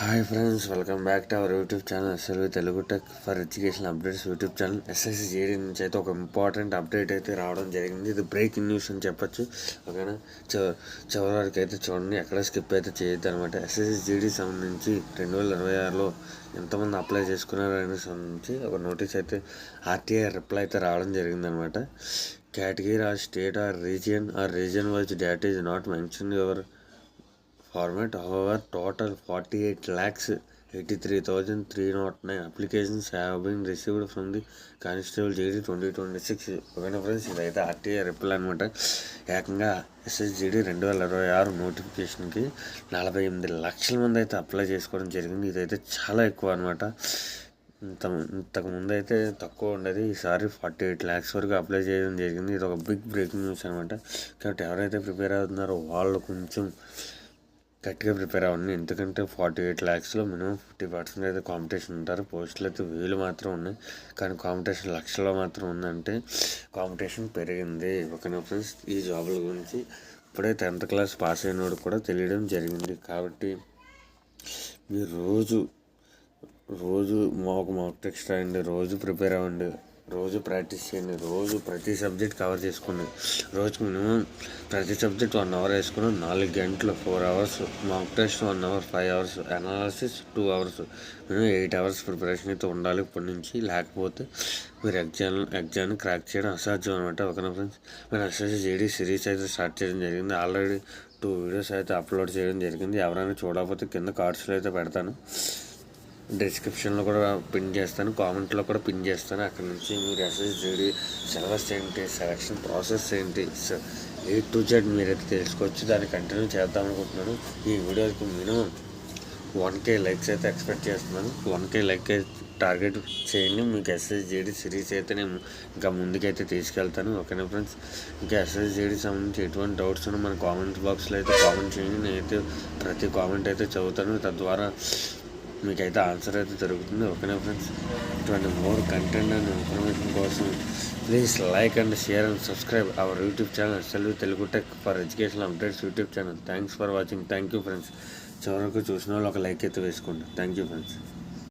Hi friends, welcome back to our YouTube channel అసలు Telugu tech for education updates YouTube channel. SSC JD నుంచి అయితే ఒక important update అయితే రావడం జరిగింది. ఇది బ్రేకింగ్ న్యూస్ అని చెప్పొచ్చు. ఓకేనా, చివరి వరకు అయితే చూడండి, ఎక్కడ స్కిప్ అయితే చేయొద్దు అనమాట. ఎస్ఎస్సి జేడీ సంబంధించి 2026లో ఎంతమంది అప్లై చేసుకున్నారు అనే సంబంధించి ఒక నోటీస్ అయితే ఆర్టీఐ రిప్లై అయితే రావడం జరిగిందనమాట. Category or state or region wise data is not mention your format. However, total 48,83,309 applications have been received from the Constable JD 2026. ఓకేనా ఫ్రెండ్స్, ఇదైతే ఆర్టీఐ రిప్లై అనమాట. ఏకంగా ఎస్ఎస్జిడి 2026 నోటిఫికేషన్కి 48 లక్షల మంది అయితే అప్లై చేసుకోవడం జరిగింది. ఇదైతే చాలా ఎక్కువ అనమాట. ఇంతకుముందు అయితే తక్కువ ఉండేది, ఈసారి 48 lakhs వరకు అప్లై చేయడం జరిగింది. ఇది ఒక బిగ్ బ్రేకింగ్ న్యూస్ అనమాట. కాబట్టి ఎవరైతే ప్రిపేర్ అవుతున్నారో వాళ్ళు కొంచెం గట్టిగా ప్రిపేర్ అవ్వండి. ఎందుకంటే 48 lakhsలో మినిమం 50% అయితే కాంపిటీషన్ ఉంటారు. పోస్టులు అయితే 1000 మాత్రం ఉన్నాయి, కానీ కాంపిటీషన్ లక్షల్లో మాత్రం ఉందంటే కాంపిటీషన్ పెరిగింది. ఓకేనా ఫ్రెండ్స్, ఈ జాబుల గురించి ఇప్పుడే 10th class పాస్ అయినోడు కూడా తెలియడం జరిగింది. కాబట్టి మీరు రోజు మాక్ టెస్ట్ రాయండి, రోజు ప్రిపేర్ అవ్వండి, రోజు ప్రాక్టీస్ చేయండి, రోజు ప్రతి సబ్జెక్ట్ కవర్ చేసుకోండి. రోజుకి మినిమం ప్రతి సబ్జెక్ట్ 1 hour వేసుకుని 4 గంటలు, 4 hours mock test, 1 hour, 5 hours analysis, 2 hours, minimum 8 hours preparation అయితే ఉండాలి ఇప్పటి నుంచి. లేకపోతే మీరు ఎగ్జామ్ని క్రాక్ చేయడం అసాధ్యం అనమాట. ఓకేనా ఫ్రెండ్స్, నేను ఎస్ఎస్సి జేడీ సిరీస్ అయితే స్టార్ట్ చేయడం జరిగింది. ఆల్రెడీ 2 వీడియోస్ అయితే అప్లోడ్ చేయడం జరిగింది. ఎవరైనా చూడకపోతే కింద కార్డ్స్లో అయితే పెడతాను, డిస్క్రిప్షన్లో కూడా పిన్ చేస్తాను, కామెంట్లో కూడా పిన్ చేస్తాను. అక్కడ నుంచి మీరు ఎస్ఎస్సి జేడీ సిలబస్ ఏంటి, సెలక్షన్ ప్రాసెస్ ఏంటి, A to Z మీరైతే తెలుసుకోవచ్చు. దాన్ని కంటిన్యూ చేద్దాం అనుకుంటున్నాను. ఈ వీడియోకి మినిమం 1K లైక్స్ అయితే ఎక్స్పెక్ట్ చేస్తున్నాను. 1K లైక్ టార్గెట్ చేయండి. మీకు ఎస్ఎస్సి జేడీ సిరీస్ అయితే నేను ఇంకా ముందుకైతే తీసుకెళ్తాను. ఓకేనా ఫ్రెండ్స్, ఇంకా ఎస్ఎస్సి జేడీ సంబంధించి ఎటువంటి డౌట్స్ ఉన్నా మన కామెంట్ బాక్స్లో అయితే కామెంట్ చేయండి. నేనైతే ప్రతి కామెంట్ అయితే చదువుతాను, తద్వారా మీకైతే ఆన్సర్ అయితే దొరుకుతుంది. ఓకేనా ఫ్రెండ్స్, ఇటువంటి మోర్ కంటెంట్ అండ్ ఇన్ఫర్మేషన్ కోసం please like and share and subscribe our YouTube channel Selvi Telugu tech for education updates YouTube channel. Thanks for watching. Thank you friends. చివరకు చూసిన వాళ్ళు ఒక లైక్ అయితే వేసుకోండి. Thank you friends.